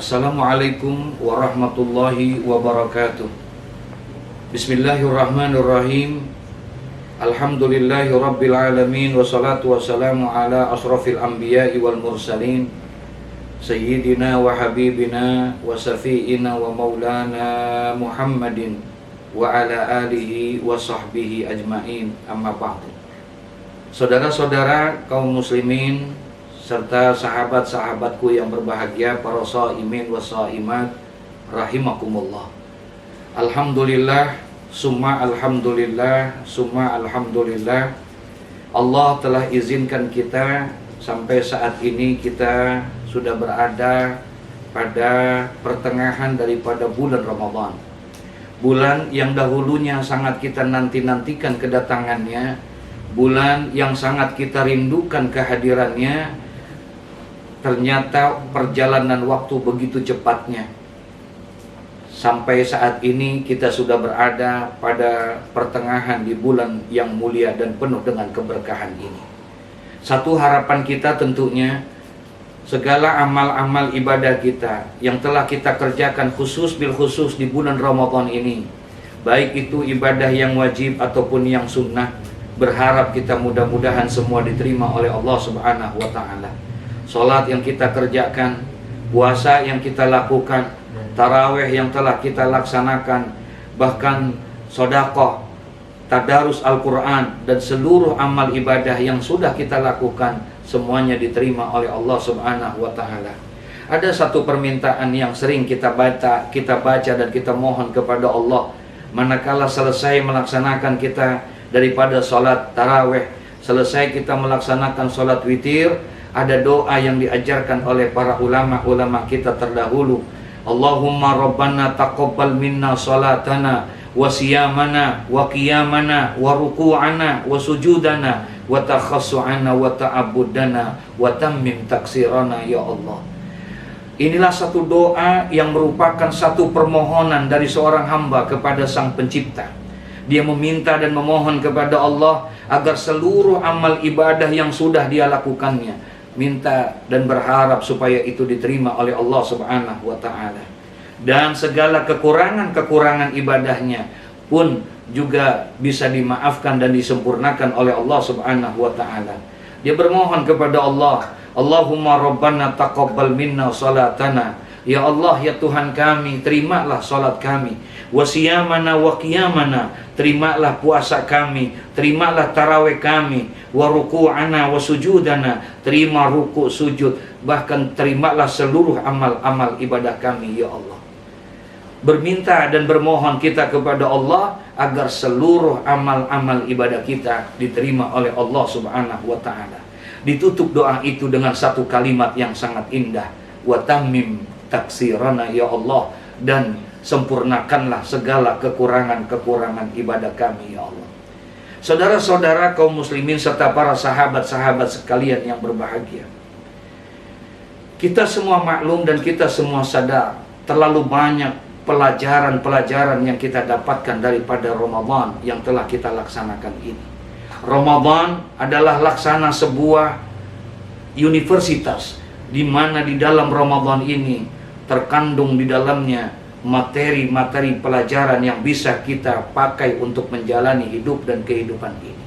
Assalamualaikum warahmatullahi wabarakatuh. Bismillahirrahmanirrahim. Alhamdulillahi rabbil alamin. Wassalatu wassalamu ala asrafil anbiya'i wal mursalin Sayyidina wa habibina wa safi'ina wa maulana Muhammadin wa ala alihi wa sahbihi ajma'in. Amma ba'du. Saudara-saudara kaum muslimin serta sahabat-sahabatku yang berbahagia, para shaimin wa shaimat rahimakumullah. Alhamdulillah, summa alhamdulillah, summa alhamdulillah. Allah telah izinkan kita sampai saat ini kita sudah berada pada pertengahan daripada bulan Ramadan. Bulan yang dahulunya sangat kita nanti-nantikan kedatangannya, bulan yang sangat kita rindukan kehadirannya. Ternyata perjalanan waktu begitu cepatnya. Sampai saat ini kita sudah berada pada pertengahan di bulan yang mulia dan penuh dengan keberkahan ini. Satu harapan kita tentunya, segala amal-amal ibadah kita yang telah kita kerjakan khusus bil khusus di bulan Ramadan ini, baik itu ibadah yang wajib ataupun yang sunnah, berharap kita mudah-mudahan semua diterima oleh Allah Subhanahu wa ta'ala. Salat yang kita kerjakan, puasa yang kita lakukan, tarawih yang telah kita laksanakan, bahkan sedekah, tadarus Al-Quran, dan seluruh amal ibadah yang sudah kita lakukan, semuanya diterima oleh Allah Subhanahu wa ta'ala. Ada satu permintaan yang sering kita baca dan kita mohon kepada Allah, manakala selesai melaksanakan kita daripada salat tarawih, selesai kita melaksanakan salat witir, ada doa yang diajarkan oleh para ulama-ulama kita terdahulu. Allahumma rabbana taqabbal minna salatana wa siyamana wa qiyamana wa ruku'ana wa sujudana wa takhassu'ana wa ta'abbudana wa tammim taksirana ya Allah. Inilah satu doa yang merupakan satu permohonan dari seorang hamba kepada Sang Pencipta. Dia meminta dan memohon kepada Allah agar seluruh amal ibadah yang sudah dia lakukannya, minta dan berharap supaya itu diterima oleh Allah Subhanahu wa ta'ala. Dan segala kekurangan-kekurangan ibadahnya pun juga bisa dimaafkan dan disempurnakan oleh Allah Subhanahu wa ta'ala. Dia bermohon kepada Allah, Allahumma rabbana taqabbal minna salatana. Ya Allah, ya Tuhan kami, terimalah salat kami. Wa siyamana wa qiyamana, terimalah puasa kami, terimalah tarawih kami. Wa ruku'ana wa sujudana, terima ruku' sujud, bahkan terimalah seluruh amal-amal ibadah kami ya Allah. Berminta dan bermohon kita kepada Allah agar seluruh amal-amal ibadah kita diterima oleh Allah Subhanahu wa ta'ala. Ditutup doa itu dengan satu kalimat yang sangat indah, wa tammim taksirana ya Allah, dan sempurnakanlah segala kekurangan-kekurangan ibadah kami ya Allah. Saudara-saudara kaum muslimin serta para sahabat-sahabat sekalian yang berbahagia, kita semua maklum dan kita semua sadar terlalu banyak pelajaran-pelajaran yang kita dapatkan daripada Ramadan yang telah kita laksanakan ini. Ramadan adalah laksana sebuah universitas, di mana di dalam Ramadan ini terkandung di dalamnya materi-materi pelajaran yang bisa kita pakai untuk menjalani hidup dan kehidupan ini.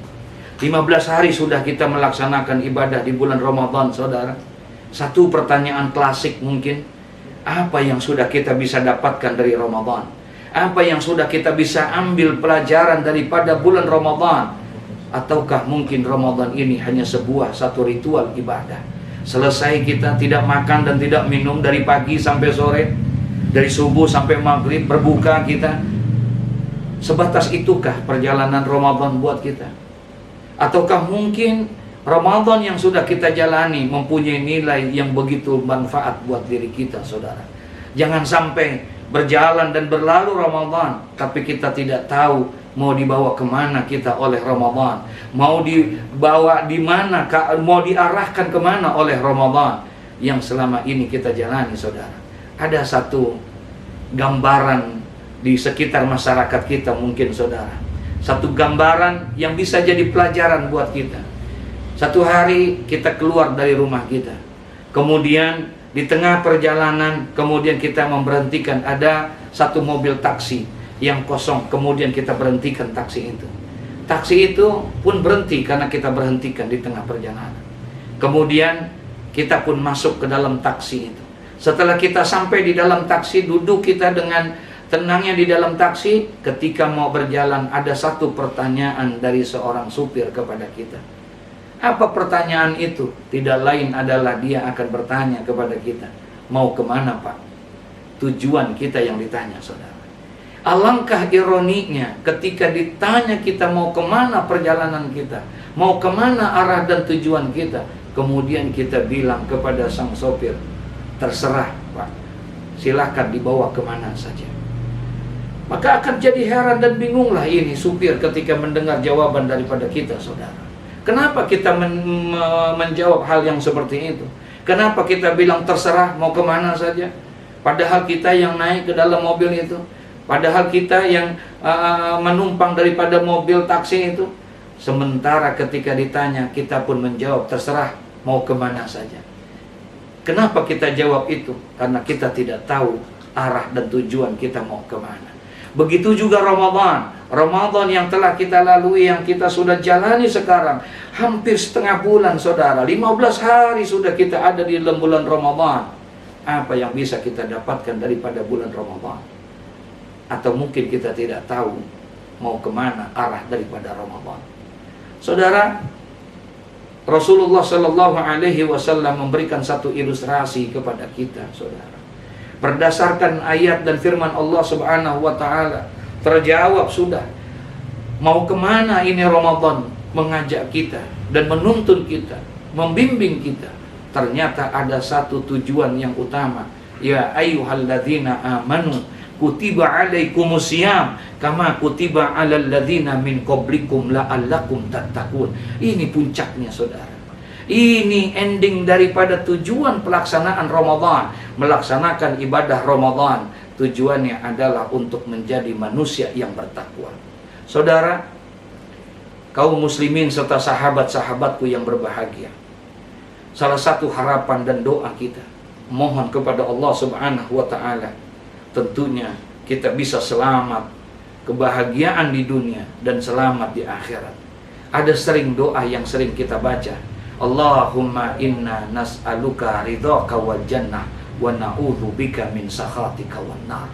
15 hari sudah kita melaksanakan ibadah di bulan Ramadan, saudara. Satu pertanyaan klasik mungkin, apa yang sudah kita bisa dapatkan dari Ramadan? Apa yang sudah kita bisa ambil pelajaran daripada bulan Ramadan? Ataukah mungkin Ramadan ini hanya satu ritual ibadah? Selesai kita tidak makan dan tidak minum dari pagi sampai sore, dari subuh sampai maghrib, berbuka kita. Sebatas itukah perjalanan Ramadan buat kita? Ataukah mungkin Ramadan yang sudah kita jalani mempunyai nilai yang begitu manfaat buat diri kita, saudara? Jangan sampai berjalan dan berlalu Ramadan, tapi kita tidak tahu mau dibawa kemana kita oleh Ramadan, mau dibawa di mana, mau diarahkan kemana oleh Ramadan yang selama ini kita jalani, saudara. Ada satu gambaran di sekitar masyarakat kita mungkin, saudara. Satu gambaran yang bisa jadi pelajaran buat kita. Satu hari kita keluar dari rumah kita, kemudian Di tengah perjalanan kemudian kita memberhentikan, ada satu mobil taksi yang kosong, kemudian kita berhentikan taksi itu. Taksi itu pun berhenti karena kita berhentikan di tengah perjalanan. Kemudian kita pun masuk ke dalam taksi itu. Setelah kita sampai di dalam taksi, duduk kita dengan tenangnya di dalam taksi. Ketika mau berjalan, ada satu pertanyaan dari seorang supir kepada kita. Apa pertanyaan itu? Tidak lain adalah dia akan bertanya kepada kita, mau kemana Pak? Tujuan kita yang ditanya, saudara. Alangkah ironinya ketika ditanya kita mau kemana perjalanan kita, mau kemana arah dan tujuan kita, kemudian kita bilang kepada sang sopir, terserah Pak, silahkan dibawa kemana saja. Maka akan jadi heran dan bingunglah ini supir ketika mendengar jawaban daripada kita, saudara. Kenapa kita menjawab hal yang seperti itu? Kenapa kita bilang terserah mau kemana saja? Padahal kita yang naik ke dalam mobil itu, padahal kita yang menumpang daripada mobil taksi itu. Sementara ketika ditanya, kita pun menjawab terserah mau kemana saja. Kenapa kita jawab itu? Karena kita tidak tahu arah dan tujuan kita mau kemana. Begitu juga Ramadan. Ramadan yang telah kita lalui, yang kita sudah jalani sekarang, hampir setengah bulan, saudara. 15 hari sudah kita ada di dalam bulan Ramadan. Apa yang bisa kita dapatkan daripada bulan Ramadan? Atau mungkin kita tidak tahu mau kemana arah daripada Ramadan. Saudara, Rasulullah Shallallahu Alaihi Wasallam memberikan satu ilustrasi kepada kita, saudara. Berdasarkan ayat dan firman Allah Subhanahu wa Ta'ala, terjawab sudah. Mau kemana ini Ramadan mengajak kita dan menuntun kita, membimbing kita. Ternyata ada satu tujuan yang utama. Ya ayyuhalladzina amanu kutiba alaikumusiyam kama kutiba alal ladzina min qablikum la'allakum tattaqun. Ini puncaknya, saudara. Ini ending daripada tujuan pelaksanaan Ramadan. Melaksanakan ibadah Ramadan, tujuannya adalah untuk menjadi manusia yang bertakwa. Saudara, kaum muslimin serta sahabat-sahabatku yang berbahagia, salah satu harapan dan doa kita, mohon kepada Allah Subhanahu wa Ta'ala, tentunya kita bisa selamat, kebahagiaan di dunia dan selamat di akhirat. Ada sering doa yang sering kita baca, Allahumma inna nas'aluka ridhaka wal jannah wa na'udzu bika min sakhatika wan nar.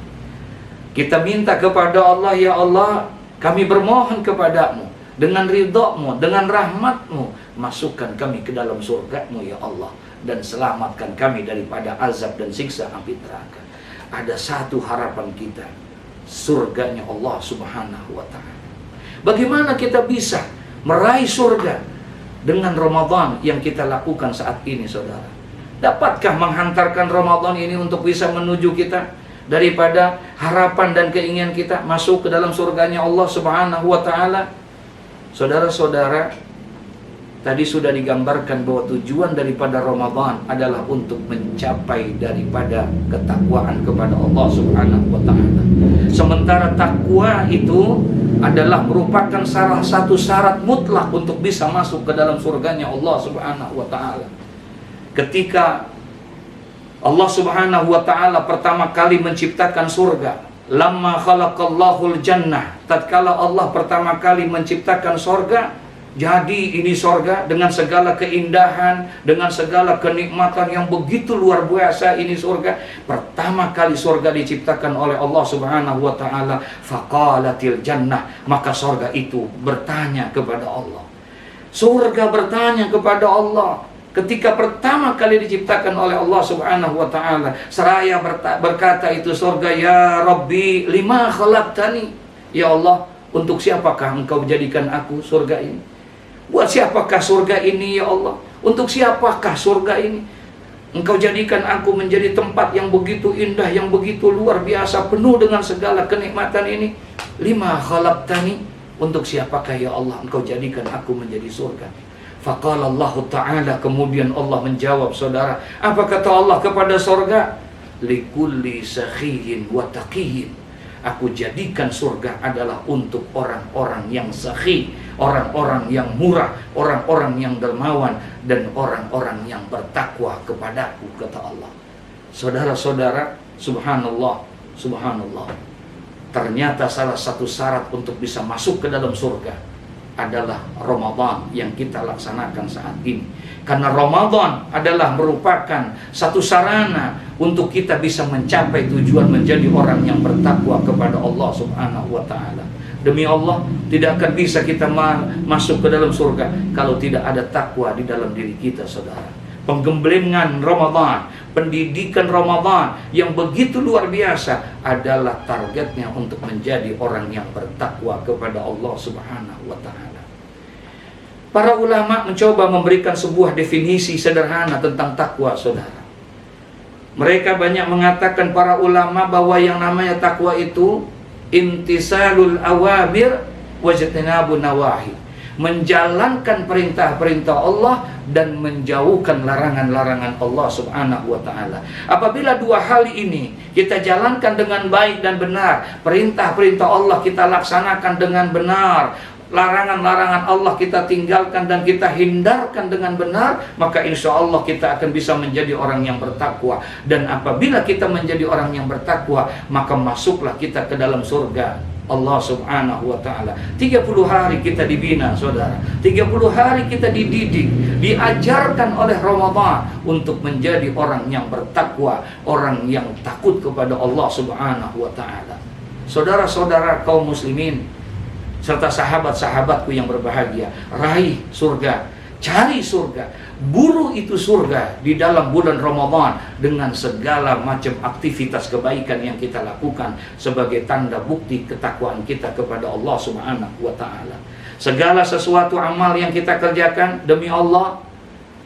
Kita minta kepada Allah, ya Allah, kami bermohon kepadamu dengan ridhamu, dengan rahmatmu, masukkan kami ke dalam surgamu ya Allah, dan selamatkan kami daripada azab dan siksa api neraka. Ada satu harapan kita, surganya Allah Subhanahu wa Ta'ala. Bagaimana kita bisa meraih surga dengan Ramadan yang kita lakukan saat ini, saudara? Dapatkah menghantarkan Ramadan ini untuk bisa menuju kita daripada harapan dan keinginan kita masuk ke dalam surganya Allah Subhanahu wa Ta'ala? Saudara-saudara, tadi sudah digambarkan bahwa tujuan daripada Ramadan adalah untuk mencapai daripada ketakwaan kepada Allah Subhanahu wa Ta'ala. Sementara takwa itu adalah merupakan salah satu syarat mutlak untuk bisa masuk ke dalam surganya Allah Subhanahu wa Ta'ala. Ketika Allah Subhanahu wa Ta'ala pertama kali menciptakan surga, lamma khalaqallahul jannah, tatkala Allah pertama kali menciptakan surga, jadi ini surga dengan segala keindahan, dengan segala kenikmatan yang begitu luar biasa. Ini surga, pertama kali surga diciptakan oleh Allah Subhanahu wa Ta'ala. Faqalatil jannah, maka surga itu bertanya kepada Allah. Surga bertanya kepada Allah ketika pertama kali diciptakan oleh Allah Subhanahu wa Ta'ala. Seraya berkata itu surga, ya Rabbi lima khalaqtani, ya Allah, untuk siapakah engkau jadikan aku surga ini? Buat siapakah surga ini ya Allah? Untuk siapakah surga ini? Engkau jadikan aku menjadi tempat yang begitu indah, yang begitu luar biasa, penuh dengan segala kenikmatan ini. Lima khalaqtani, untuk siapakah ya Allah engkau jadikan aku menjadi surga? Faqala Allah Ta'ala, kemudian Allah menjawab, saudara. Apa kata Allah kepada surga? Likulli sakhiyin wa taqiyyin. Aku jadikan surga adalah untuk orang-orang yang sakhi, orang-orang yang murah, orang-orang yang dermawan, dan orang-orang yang bertakwa kepadaku, kata Allah. Saudara-saudara, subhanallah, subhanallah. Ternyata salah satu syarat untuk bisa masuk ke dalam surga adalah Ramadan yang kita laksanakan saat ini. Karena Ramadan adalah merupakan satu sarana untuk kita bisa mencapai tujuan menjadi orang yang bertakwa kepada Allah Subhanahu wa taala. Demi Allah, tidak akan bisa kita masuk ke dalam surga kalau tidak ada takwa di dalam diri kita, saudara. Penggemblengan Ramadan, pendidikan Ramadan yang begitu luar biasa adalah targetnya untuk menjadi orang yang bertakwa kepada Allah Subhanahu wa taala. Para ulama mencoba memberikan sebuah definisi sederhana tentang takwa, saudara. Mereka banyak mengatakan, para ulama, bahwa yang namanya takwa itu imtisalul awamir wajtinabun nawahi, menjalankan perintah-perintah Allah dan menjauhkan larangan-larangan Allah Subhanahu wa taala. Apabila dua hal ini kita jalankan dengan baik dan benar, perintah-perintah Allah kita laksanakan dengan benar, larangan-larangan Allah kita tinggalkan dan kita hindarkan dengan benar, maka insya Allah kita akan bisa menjadi orang yang bertakwa. Dan apabila kita menjadi orang yang bertakwa, maka masuklah kita ke dalam surga Allah Subhanahu wa ta'ala. 30 hari kita dibina, saudara. 30 hari kita dididik, diajarkan oleh Ramadan untuk menjadi orang yang bertakwa, orang yang takut kepada Allah Subhanahu wa ta'ala. Saudara-saudara kaum muslimin serta sahabat-sahabatku yang berbahagia, raih surga, cari surga, buru itu surga di dalam bulan Ramadan dengan segala macam aktivitas kebaikan yang kita lakukan sebagai tanda bukti ketakwaan kita kepada Allah Subhanahu wa taala. Segala sesuatu amal yang kita kerjakan demi Allah,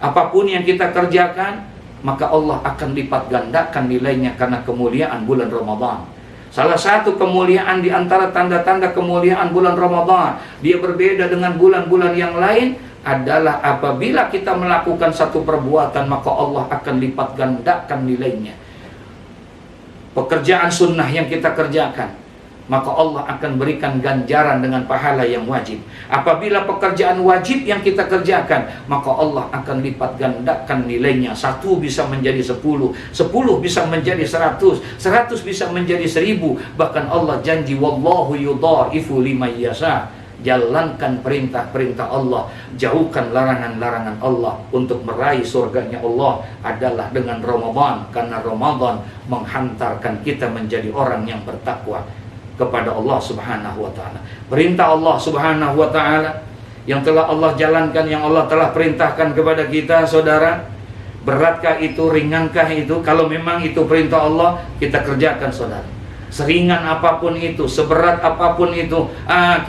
apapun yang kita kerjakan, maka Allah akan lipat gandakan nilainya karena kemuliaan bulan Ramadan. Salah satu kemuliaan di antara tanda-tanda kemuliaan bulan Ramadan, dia berbeda dengan bulan-bulan yang lain, adalah apabila kita melakukan satu perbuatan, maka Allah akan lipat gandakan nilainya. Pekerjaan sunnah yang kita kerjakan, maka Allah akan berikan ganjaran dengan pahala yang wajib. Apabila pekerjaan wajib yang kita kerjakan, maka Allah akan lipat gandakan nilainya. 1 bisa menjadi 10, 10 bisa menjadi 100, 100 bisa menjadi 1000. Bahkan Allah janji, wallahu yudhaifu liman yasha. Jalankan perintah-perintah Allah, jauhkan larangan-larangan Allah. Untuk meraih surganya Allah adalah dengan Ramadan, karena Ramadan menghantarkan kita menjadi orang yang bertakwa kepada Allah Subhanahu wa ta'ala. Perintah Allah Subhanahu wa ta'ala yang telah Allah jalankan, yang Allah telah perintahkan kepada kita, saudara, beratkah itu, ringankah itu? Kalau memang itu perintah Allah, kita kerjakan, saudara. Seringan apapun itu, seberat apapun itu,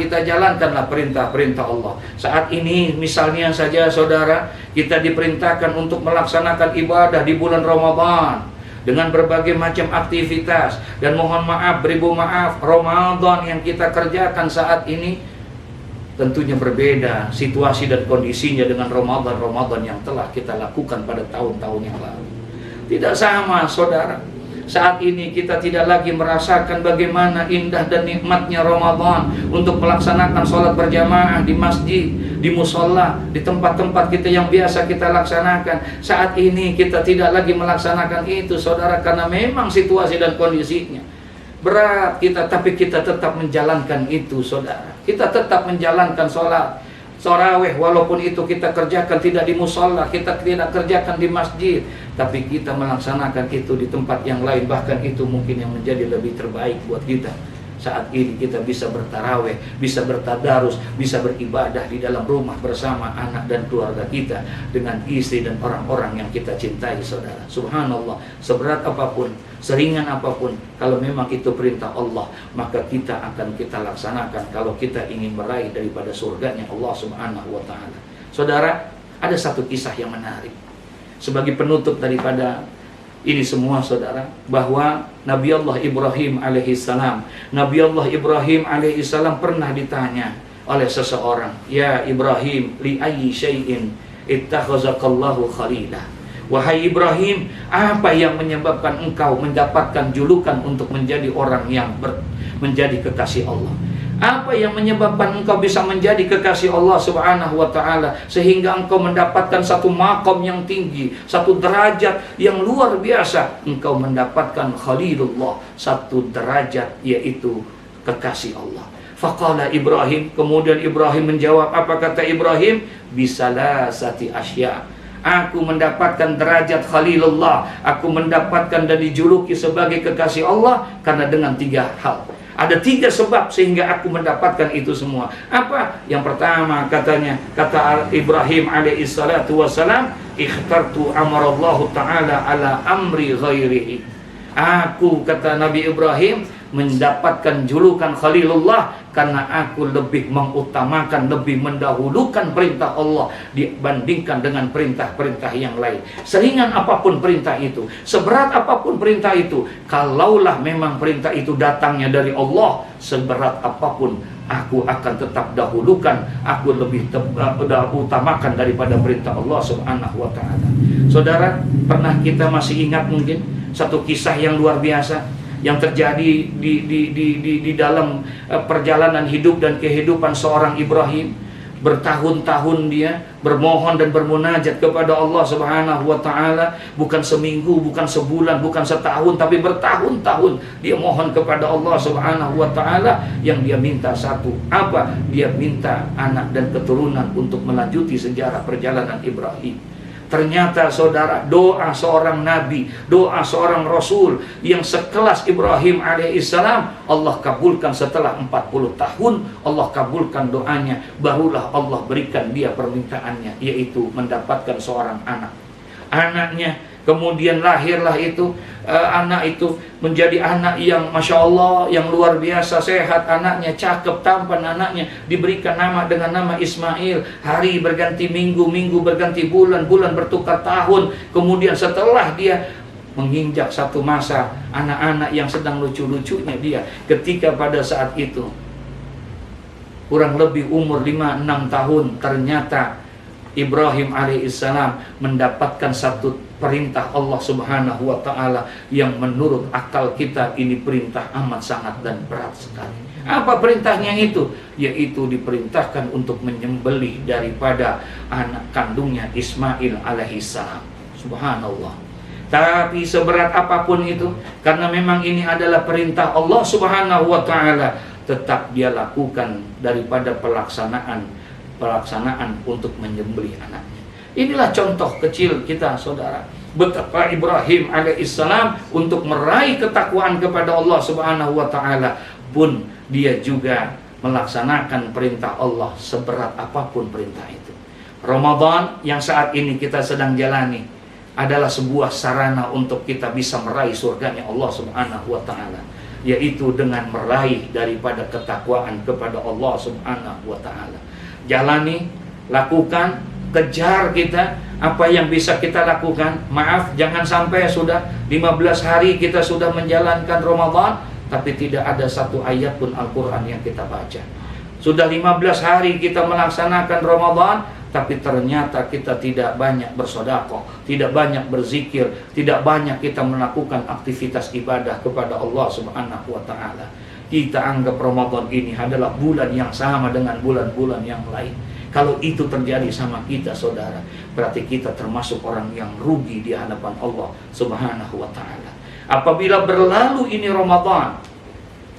kita jalankanlah perintah-perintah Allah. Saat ini misalnya saja, saudara, kita diperintahkan untuk melaksanakan ibadah di bulan Ramadan dengan berbagai macam aktivitas. Dan mohon maaf, beribu maaf, Ramadan yang kita kerjakan saat ini tentunya berbeda situasi dan kondisinya dengan Ramadan yang telah kita lakukan pada tahun-tahun yang lalu. Tidak sama, saudara. Saat ini kita tidak lagi merasakan bagaimana indah dan nikmatnya Ramadan untuk melaksanakan sholat berjamaah di masjid, di musola, di tempat-tempat kita yang biasa kita laksanakan. Saat ini kita tidak lagi melaksanakan itu, saudara, karena memang situasi dan kondisinya berat kita, tapi kita tetap menjalankan itu, saudara. Kita tetap menjalankan sholat tarawih, walaupun itu kita kerjakan tidak di musola, kita tidak kerjakan di masjid, tapi kita melaksanakan itu di tempat yang lain. Bahkan itu mungkin yang menjadi lebih terbaik buat kita. Saat ini kita bisa bertarawih, bisa bertadarus, bisa beribadah di dalam rumah bersama anak dan keluarga kita, dengan istri dan orang-orang yang kita cintai, saudara. Subhanallah, seberat apapun, seringan apapun, kalau memang itu perintah Allah, maka kita akan kita laksanakan kalau kita ingin meraih daripada surganya Allah Subhanahu wa ta'ala. Saudara, ada satu kisah yang menarik sebagai penutup daripada ini semua, saudara, bahwa Nabi Allah Ibrahim alaihissalam, Nabi Allah Ibrahim alaihissalam pernah ditanya oleh seseorang, ya Ibrahim, li ayyi syai'in ittakhadhakallahu khalila. Wahai Ibrahim, apa yang menyebabkan engkau mendapatkan julukan untuk menjadi orang yang menjadi kekasih Allah? Apa yang menyebabkan engkau bisa menjadi kekasih Allah Subhanahu wa ta'ala, sehingga engkau mendapatkan satu maqam yang tinggi, satu derajat yang luar biasa? Engkau mendapatkan Khalilullah, satu derajat yaitu kekasih Allah. Faqala Ibrahim, kemudian Ibrahim menjawab. Apa kata Ibrahim? Bisalasati asya. Aku mendapatkan derajat Khalilullah, aku mendapatkan dan dijuluki sebagai kekasih Allah karena dengan 3 hal. Ada 3 sebab sehingga aku mendapatkan itu semua. Apa? Yang pertama katanya, kata Ibrahim alaihissalatu wassalam, ikhtartu amarallahu ta'ala ala amri ghairihi. Aku, kata Nabi Ibrahim, mendapatkan julukan Khalilullah karena aku lebih mengutamakan, lebih mendahulukan perintah Allah dibandingkan dengan perintah-perintah yang lain. Seringan apapun perintah itu, seberat apapun perintah itu, kalaulah memang perintah itu datangnya dari Allah, seberat apapun aku akan tetap dahulukan, aku lebih utamakan daripada perintah Allah Subhanahu wa ta'ala. Saudara, pernah kita masih ingat mungkin satu kisah yang luar biasa yang terjadi di dalam perjalanan hidup dan kehidupan seorang Ibrahim. Bertahun-tahun dia bermohon dan bermunajat kepada Allah Subhanahu wa ta'ala. Bukan seminggu, bukan sebulan, bukan setahun, tapi bertahun-tahun dia mohon kepada Allah Subhanahu wa ta'ala. Yang dia minta satu, apa? Dia minta anak dan keturunan untuk melanjuti sejarah perjalanan Ibrahim. Ternyata saudara, doa seorang nabi, doa seorang rasul yang sekelas Ibrahim alaihissalam, Allah kabulkan setelah 40 tahun. Allah kabulkan doanya, barulah Allah berikan dia permintaannya, yaitu mendapatkan seorang anak. Anaknya kemudian lahirlah itu, anak itu menjadi anak yang Masya Allah, yang luar biasa sehat anaknya, cakep, tampan anaknya. Diberikan nama dengan nama Ismail. Hari berganti minggu, minggu berganti bulan, bulan bertukar tahun. Kemudian setelah dia menginjak satu masa anak-anak yang sedang lucu-lucunya dia, ketika pada saat itu kurang lebih umur 5-6 tahun, ternyata Ibrahim alaihissalam mendapatkan satu perintah Allah Subhanahu wa ta'ala yang menurut akal kita ini perintah amat sangat dan berat sekali. Apa perintahnya itu? Yaitu diperintahkan untuk menyembelih daripada anak kandungnya Ismail alaihissalam. Subhanallah. Tapi seberat apapun itu, karena memang ini adalah perintah Allah Subhanahu wa ta'ala, tetap dia lakukan daripada pelaksanaan untuk menyembelih anaknya. Inilah contoh kecil kita, saudara, betapa Ibrahim alaihissalam untuk meraih ketakwaan kepada Allah Subhanahu wa ta'ala pun dia juga melaksanakan perintah Allah seberat apapun perintah itu. Ramadan yang saat ini kita sedang jalani adalah sebuah sarana untuk kita bisa meraih surganya Allah Subhanahu wa ta'ala, yaitu dengan meraih daripada ketakwaan kepada Allah Subhanahu wa ta'ala. Jalani, lakukan, kejar kita apa yang bisa kita lakukan. Maaf, jangan sampai sudah 15 hari kita sudah menjalankan Ramadan, tapi tidak ada satu ayat pun Al-Quran yang kita baca. Sudah 15 hari kita melaksanakan Ramadan, tapi ternyata kita tidak banyak bersedekah, tidak banyak berzikir, tidak banyak kita melakukan aktivitas ibadah kepada Allah Subhanahu wa ta'ala. Kita anggap Ramadan ini adalah bulan yang sama dengan bulan-bulan yang lain. Kalau itu terjadi sama kita, saudara, berarti kita termasuk orang yang rugi di hadapan Allah Subhanahu wa ta'ala. Apabila berlalu ini Ramadan,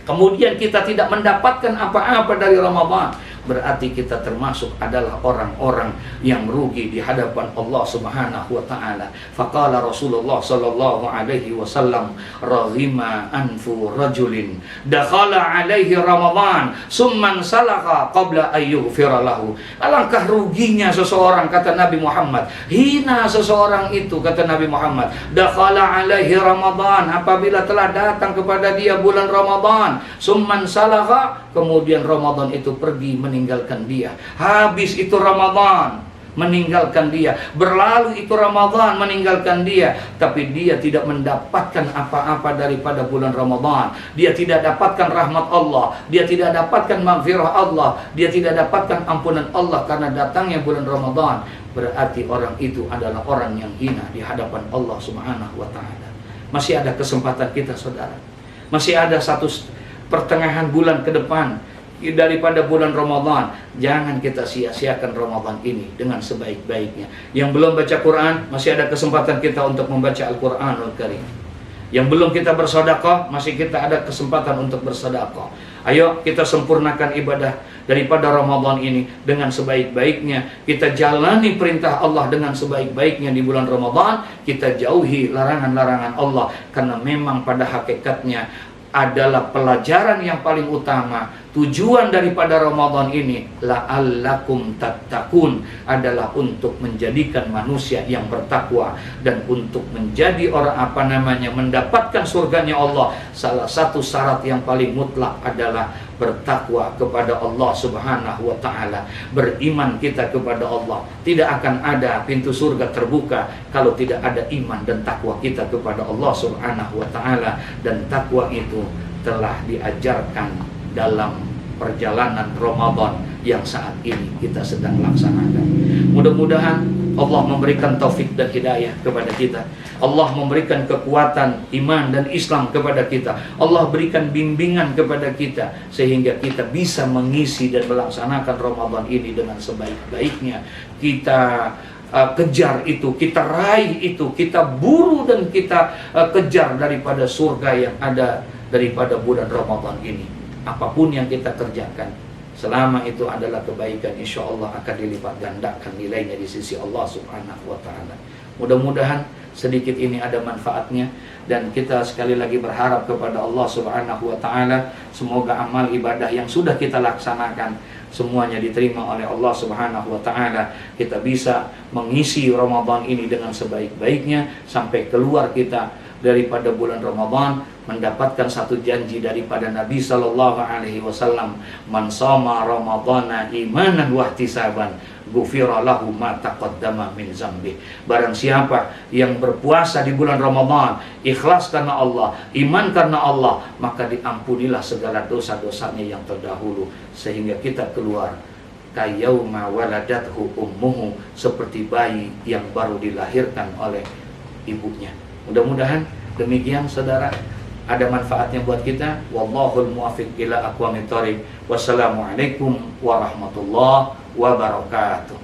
kemudian kita tidak mendapatkan apa-apa dari Ramadan, berarti kita termasuk adalah orang-orang yang rugi di hadapan Allah Subhanahu wa ta'ala. Faqala Rasulullah sallallahu alaihi wasallam, raghima anfu rajulin dakhala alaihi Ramadan summan salaka qabla ayyughfira lahu. Alangkah ruginya seseorang, kata Nabi Muhammad, hina seseorang itu, kata Nabi Muhammad, dakhala alaihi Ramadan, apabila telah datang kepada dia bulan Ramadan, summan salaka, kemudian Ramadan itu pergi meninggalkan dia. Habis itu Ramadan, meninggalkan dia. Berlalu itu Ramadan, meninggalkan dia. Tapi dia tidak mendapatkan apa-apa daripada bulan Ramadan. Dia tidak dapatkan rahmat Allah, dia tidak dapatkan maghfirah Allah, dia tidak dapatkan ampunan Allah karena datangnya bulan Ramadan. Berarti orang itu adalah orang yang hina di hadapan Allah Subhanahu wa ta'ala. Masih ada kesempatan kita, saudara. Masih ada satu pertengahan bulan ke depan daripada bulan Ramadan. Jangan kita sia-siakan Ramadan ini dengan sebaik-baiknya. Yang belum baca Quran, masih ada kesempatan kita untuk membaca Al-Quranul Karim. Yang belum kita bersedekah, masih kita ada kesempatan untuk bersedekah. Ayo kita sempurnakan ibadah daripada Ramadan ini dengan sebaik-baiknya. Kita jalani perintah Allah dengan sebaik-baiknya di bulan Ramadan. Kita jauhi larangan-larangan Allah, karena memang pada hakikatnya adalah pelajaran yang paling utama. Tujuan daripada Ramadan ini la'allakum tattaqun, adalah untuk menjadikan manusia yang bertakwa dan untuk menjadi orang mendapatkan surganya Allah. Salah satu syarat yang paling mutlak adalah bertakwa kepada Allah Subhanahu wa taala. Beriman kita kepada Allah. Tidak akan ada pintu surga terbuka kalau tidak ada iman dan takwa kita kepada Allah Subhanahu wa taala. Dan takwa itu telah diajarkan dalam perjalanan Ramadan yang saat ini kita sedang laksanakan. Mudah-mudahan Allah memberikan taufik dan hidayah kepada kita. Allah memberikan kekuatan iman dan Islam kepada kita. Allah berikan bimbingan kepada kita sehingga kita bisa mengisi dan melaksanakan Ramadan ini dengan sebaik-baiknya. Kita kejar itu, kita raih itu, kita buru dan kita kejar daripada surga yang ada daripada bulan Ramadan ini. Apapun yang kita kerjakan, selama itu adalah kebaikan, insya Allah akan dilipat gandakan nilainya di sisi Allah Subhanahu wa ta'ala. Mudah-mudahan sedikit ini ada manfaatnya, dan kita sekali lagi berharap kepada Allah Subhanahu wa ta'ala, semoga amal ibadah yang sudah kita laksanakan semuanya diterima oleh Allah Subhanahu wa ta'ala. Kita bisa mengisi Ramadan ini dengan sebaik-baiknya sampai keluar kita daripada bulan Ramadan mendapatkan satu janji daripada Nabi sallallahu alaihi wasallam, man shoma ramadhana imanan wa ihtisaban ghufira lahu ma taqaddama min zambi. Barang siapa yang berpuasa di bulan Ramadan ikhlas karena Allah, iman karena Allah, maka diampunilah segala dosa-dosanya yang terdahulu, sehingga kita keluar kayauma waladathu ummuhu, seperti bayi yang baru dilahirkan oleh ibunya. Mudah-mudahan demikian saudara, ada manfaatnya buat kita. Wallahul muwaffiq ila aqwamit thoriq. Wassalamualaikum warahmatullahi wabarakatuh.